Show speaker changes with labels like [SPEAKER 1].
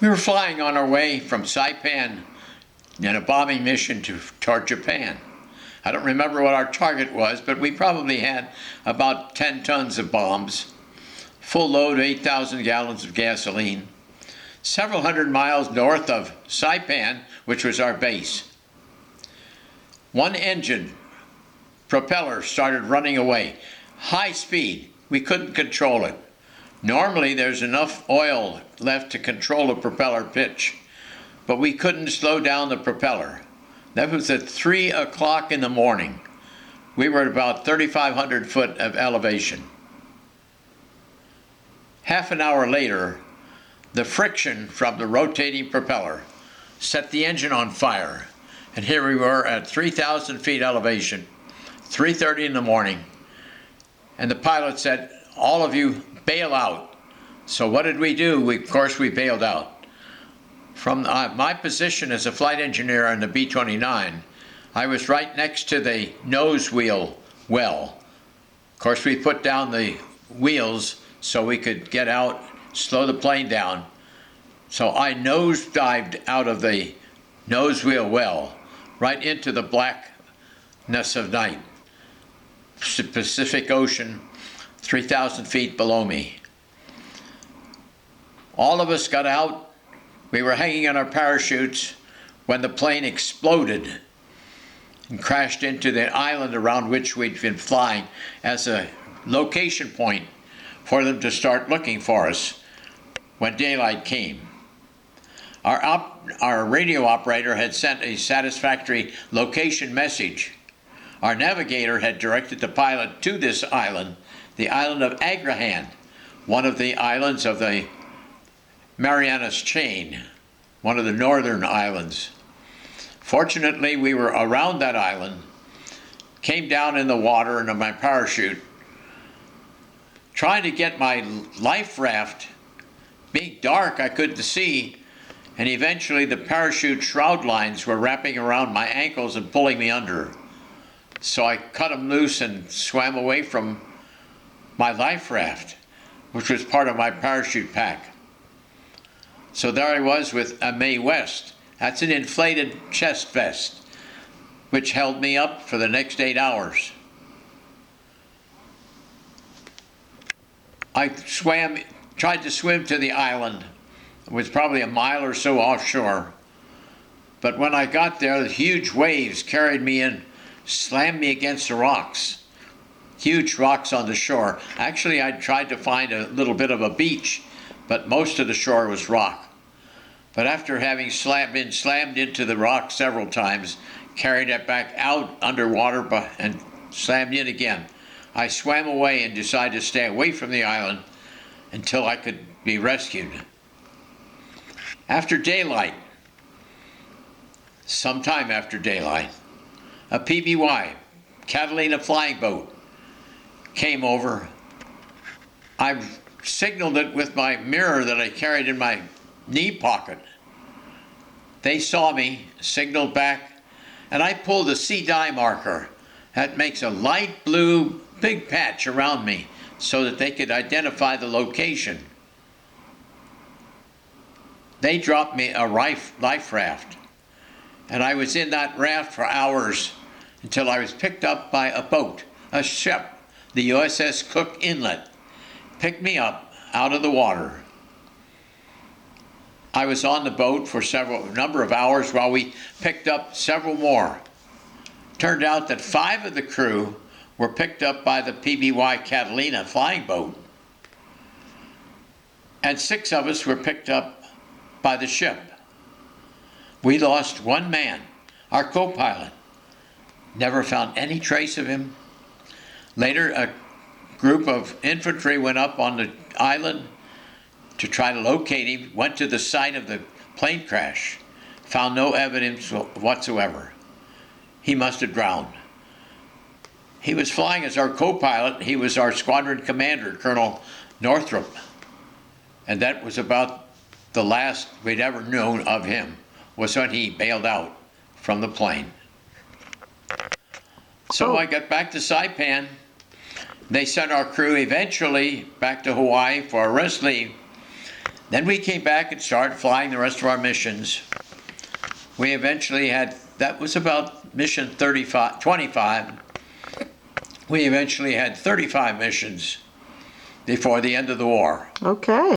[SPEAKER 1] We were flying on our way from Saipan in a bombing mission toward Japan. I don't remember what our target was, but we probably had about 10 tons of bombs, full load, 8,000 gallons of gasoline, several hundred miles north of Saipan, which was our base. One engine, propeller, started running away. High speed. We couldn't control it. Normally there's enough oil left to control a propeller pitch, but we couldn't slow down the propeller. That was at 3 o'clock in the morning. We were at about 3,500 foot of elevation. Half an hour later, the friction from the rotating propeller set the engine on fire, and here we were at 3,000 feet elevation, 3:30 in the morning, and the pilot said, "All of you bail out." So what did we do? Of course we bailed out. From my position as a flight engineer on the B-29, I was right next to the nose wheel well. Of course we put down the wheels so we could get out, slow the plane down. So I nose dived out of the nose wheel well right into the blackness of night. Pacific Ocean, 3,000 feet below me. All of us got out. We were hanging on our parachutes when the plane exploded and crashed into the island around which we'd been flying as a location point for them to start looking for us when daylight came. Our radio operator had sent a satisfactory location message. Our navigator had directed the pilot to this island, the island of Agrihan, one of the islands of the Marianas chain, one of the northern islands. Fortunately, we were around that island, came down in the water into my parachute, trying to get my life raft. Being dark, I couldn't see, and eventually the parachute shroud lines were wrapping around my ankles and pulling me under. So I cut them loose and swam away from my life raft, which was part of my parachute pack. So there I was with a Mae West. That's an inflated chest vest, which held me up for the next 8 hours. I tried to swim to the island. It was probably a mile or so offshore. But when I got there, the huge waves carried me in, slammed me against the rocks. Huge rocks on the shore. Actually, I tried to find a little bit of a beach, but most of the shore was rock. But after having been slammed into the rock several times, carried it back out underwater and slammed in again, I swam away and decided to stay away from the island until I could be rescued. After daylight, sometime after daylight, a PBY, Catalina flying boat, came over. I signaled it with my mirror that I carried in my knee pocket. They saw me, signaled back, and I pulled a sea-dye marker. That makes a light blue big patch around me so that they could identify the location. They dropped me a life raft, and I was in that raft for hours until I was picked up by a boat, a ship, the USS Cook Inlet, picked me up out of the water. I was on the boat for a number of hours while we picked up several more. Turned out that 5 of the crew were picked up by the PBY Catalina flying boat, and 6 of us were picked up by the ship. We lost 1 man, our co-pilot. Never found any trace of him. Later, a group of infantry went up on the island to try to locate him, went to the site of the plane crash, found no evidence whatsoever. He must have drowned. He was flying as our co-pilot. He was our squadron commander, Colonel Northrop, and that was about the last we'd ever known of him, was when he bailed out from the plane. So I got back to Saipan. They sent our crew eventually back to Hawaii for a rest leave. Then we came back and started flying the rest of our missions. We eventually had, that was about mission 25. We eventually had 35 missions before the end of the war.
[SPEAKER 2] Okay.